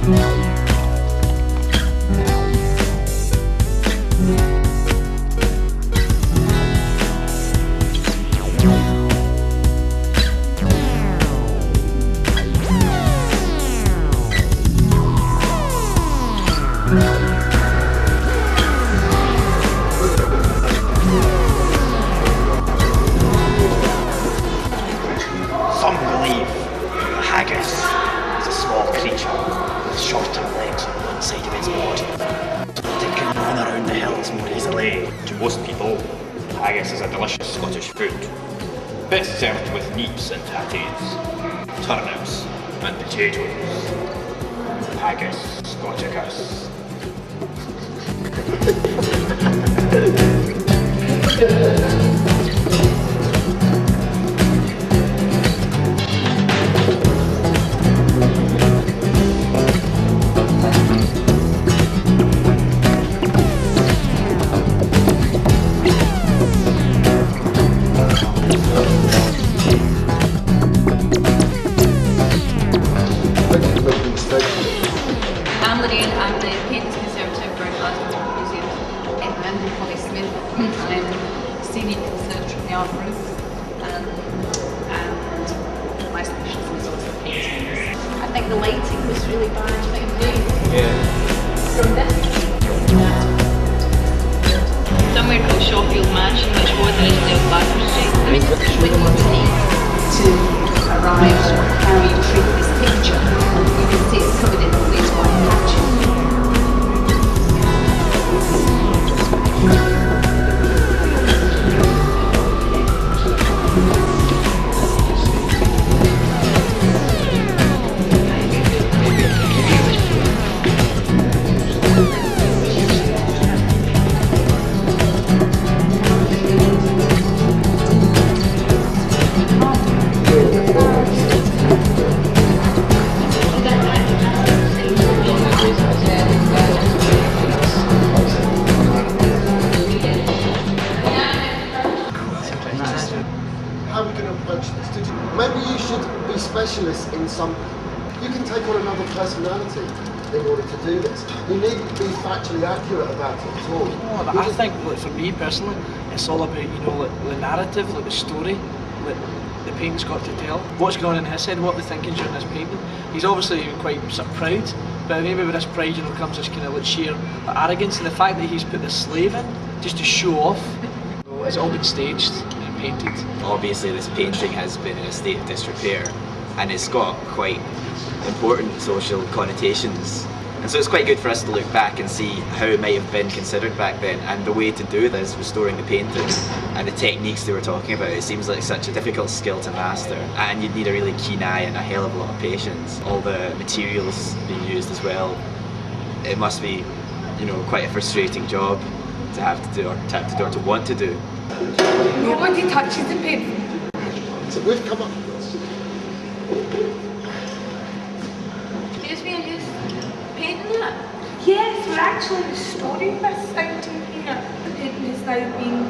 Some believe the haggis is a small creature with shorter legs on one side of its body, so that it can run around the hills more easily. To most people, haggis is a delicious Scottish food, best served with neeps and tatties, turnips and potatoes. Haggis Scoticus. I'm the Paintings Conservative for Glasgow Museum. I'm Holly Smith, Senior Conservator in the Art Room, and my specialism is also paintings. I think the lighting was really bad. From this. Somewhere called Shawfield Mansion, which was originally on Glasgow Street. I mean, it's really easy to arrive at how you treat this picture. You can see it's covered in all these white patches. How are we going to approach this? Maybe you should be specialists in some. You can take on another personality in order to do this. You needn't be factually accurate about it at all. No, but I think, like, for me personally, it's all about, you know, like, the narrative, like the story that the painting's got to tell. What's going on in his head, what the thinking during this painting. He's obviously quite sort of proud, but maybe with this pride, you know, comes this kind of like sheer arrogance, and the fact that he's put the slave in just to show off. It's all been staged and painted. Obviously this painting has been in a state of disrepair and it's got quite important social connotations. And so it's quite good for us to look back and see how it might have been considered back then, and the way to do this, restoring the painting and the techniques they were talking about. It seems like such a difficult skill to master, and you'd need a really keen eye and a hell of a lot of patience. All the materials being used as well. It must be, you know, quite a frustrating job to have to do, or to want to do. Nobody touches the painting. So we've come up with this. Excuse me, are you painting that? Yes, we're actually restoring this out in here. The painting has now been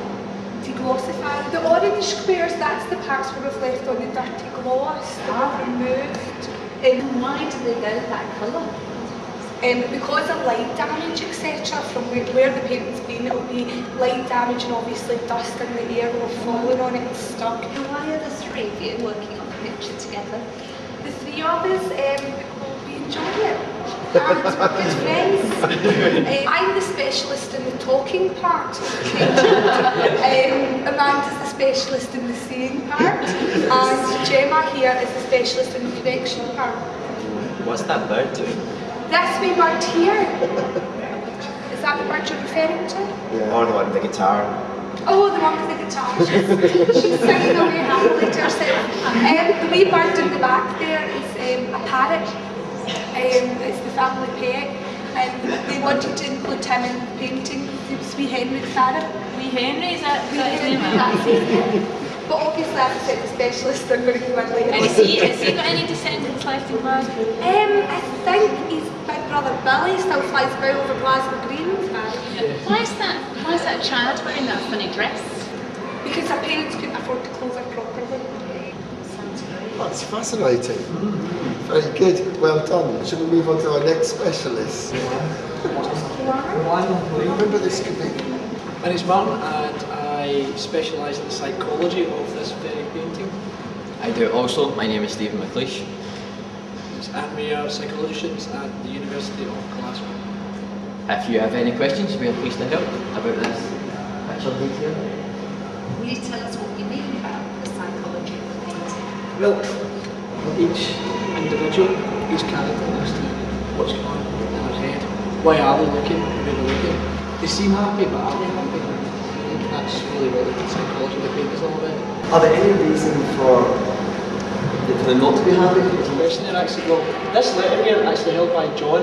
deglossified. The orange squares, that's the parts where we've left on the dirty gloss that we've removed. Why do they go that colour? Because of light damage, etc. From where the painting's been, it'll be light damage and obviously dust in the air will have fallen on it and stuck. And why are the three of you working on the picture together? The three of us, we enjoy it. And we're good friends. I'm the specialist in the talking part. Amanda's the specialist in the seeing part. And Gemma here is the specialist in the connection part. What's that bird doing? This wee bird here. Is that the bird you're referring to? Yeah. Or the one with the guitar? Oh, the one with the guitar. She's singing away happily to herself. The wee bird in the back there is a parrot. It's the family pet. They wanted to include him in the painting. It was wee Henry the parrot. Wee Henry, is that his name? That's his name. But obviously, as I said, the specialists are going to come in later. And has he got any descendants left in Glasgow? I think his big brother Billy still flies about over Glasgow Green. Why is that child wearing that funny dress? Because her parents couldn't afford to clothe her properly. Sounds great. That's fascinating. Very good, well done. Should we move on to our next specialist? Remember this could be. My name's Martin and I specialise in the psychology of this very painting. I do also. My name is Stephen McLeish. And we are psychology students at the University of Glasgow. If you have any questions, we are pleased to help about this picture detail. Will you tell us what you mean about the psychology of the painting? Well, each individual, each character has to what's going on in their head. Why are they looking the way they're looking? They seem happy, but are they happy? I think that's really what the psychology of the painting is all about. Are there any reason for them not to be happy? Question here actually, well, this letter here actually held by John.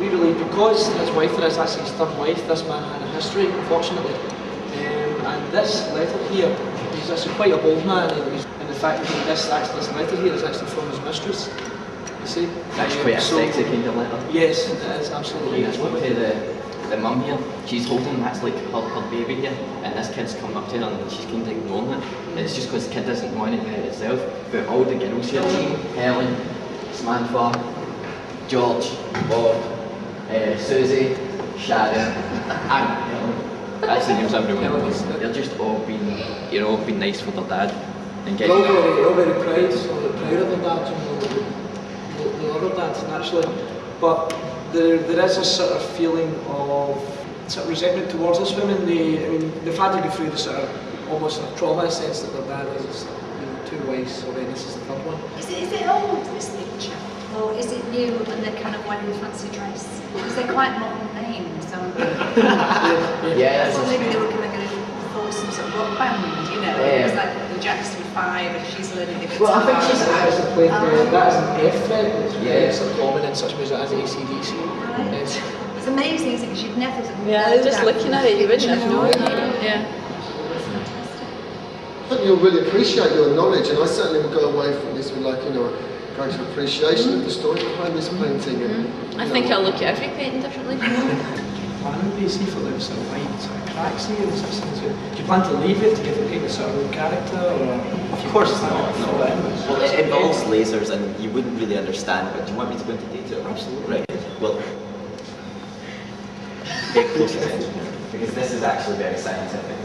We believe because his wife is actually his third wife, this man had a history, unfortunately. And this letter here, he's actually quite a bold man, and the fact that this letter here is actually from his mistress. You see? That's quite a sexy kind of letter. Yes, it is, absolutely. Let's look to the mum here. She's holding, that's like her baby here, and this kid's coming up to her and she's kind of ignoring it. And it's just because the kid doesn't want anything out itself. But all the girls here, Helen, Samantha, George, Bob, Susie, Sharon, and Helen. That's the names everyone. They're just all being, being nice for their dad and They're getting. all very proud of their dad, the other dads naturally. But there is a sort of feeling of sort of resentment towards this women. They've had to go through the sort of almost a trauma in a sense that their dad is two wives already. This is the third one. Is it old, this picture? Or is it new and they're kind of wearing a fancy dress? Because they're quite modern names, aren't they? Yeah, So maybe they were going to form some sort of rock band, Yeah. It's like the Jackson 5 and she's learning the guitar. Well, I think she's actually played that as an F fret. It's Yeah. sort of common in such music as AC/DC. Right. Yes. It's amazing, isn't it? Because you'd never Yeah, just looking at it, you wouldn't have known. Yeah. I think you'll really appreciate your knowledge, and I certainly will go away from this with a greater appreciation of the story behind this painting. And, I think I'll look at every painting differently. Plan do you see for the sort of white sort of cracks here and such things? Do you plan to leave it to give the paint a sort of real character? Or Of course not, no. Well, it involves lasers and you wouldn't really understand, but do you want me to go into detail? Absolutely. Right, well, pay close attention here, because this is actually very scientific.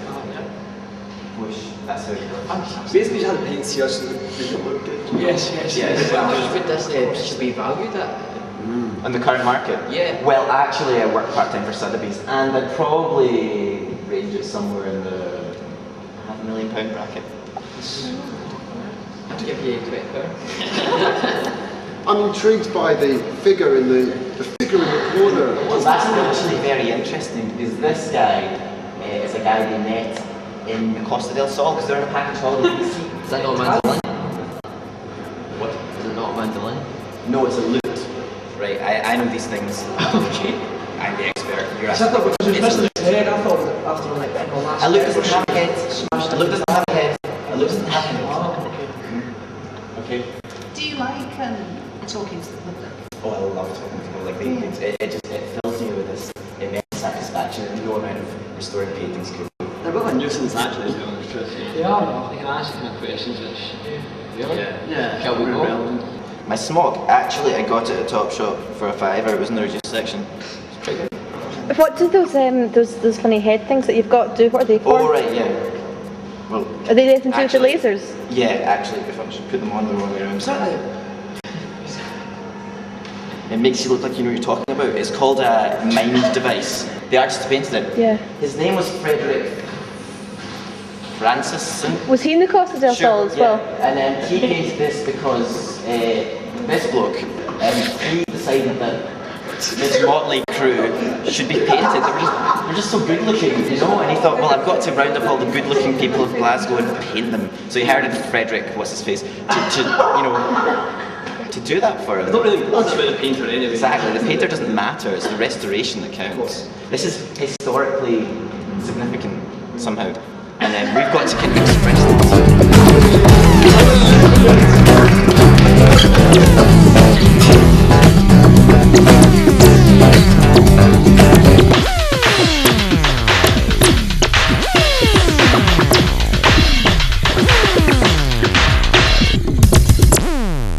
Push, that's how it works. Basically, you had the paints here so they don't look good. Yes. Yes. How much would this should be valued at? On the current market? Yeah. Well, actually, I work part-time for Sotheby's, and I'd probably range it somewhere in the £500,000 bracket. I'd give you £20. I'm intrigued by the figure in the figure in the corner. Well, that's actually very interesting, because this guy is a guy they met in the Costa del Sol, because they're in a package holiday. Is that not a mandolin? What? Is it not a mandolin? No, it's a lute. Right, I know these things. Okay. I'm the expert. You're I thought because you It's missed a the lute. head, I thought after like the last. A lute doesn't have a head. A lute doesn't have a head. A lute doesn't have a head. Oh, okay. Okay. Do you like talking to the public? Oh, I love talking to people like paintings. It fills me with this immense satisfaction that no amount of restoring paintings could. They're a bit of a nuisance actually, to be honest with you. They are. They can ask kind of questions which. Really? Yeah. Kelvingrove. My smock, actually, I got it at Topshop for a £5. It was in the reduced section. It's pretty good. What do those funny head things that you've got do? What are they for? Oh, right, yeah. Well, Are they anything to do with the actually- lasers? yeah, actually, if I should put them on the wrong way around. It makes you look like you know what you're talking about. It's called a mind device. The artist who painted it. Yeah. His name was Frederick Francis. Was he in the Costa del Sol as well? And he painted this because this bloke, he decided that this motley crew should be painted. They were just so good looking, And he thought, well, I've got to round up all the good looking people of Glasgow and paint them. So he hired Frederick, what's his face, to do that for him. Not really bothered about the painter anyway. Exactly, the painter doesn't matter, it's the restoration that counts. This is historically significant somehow. And we've got to kind of express that.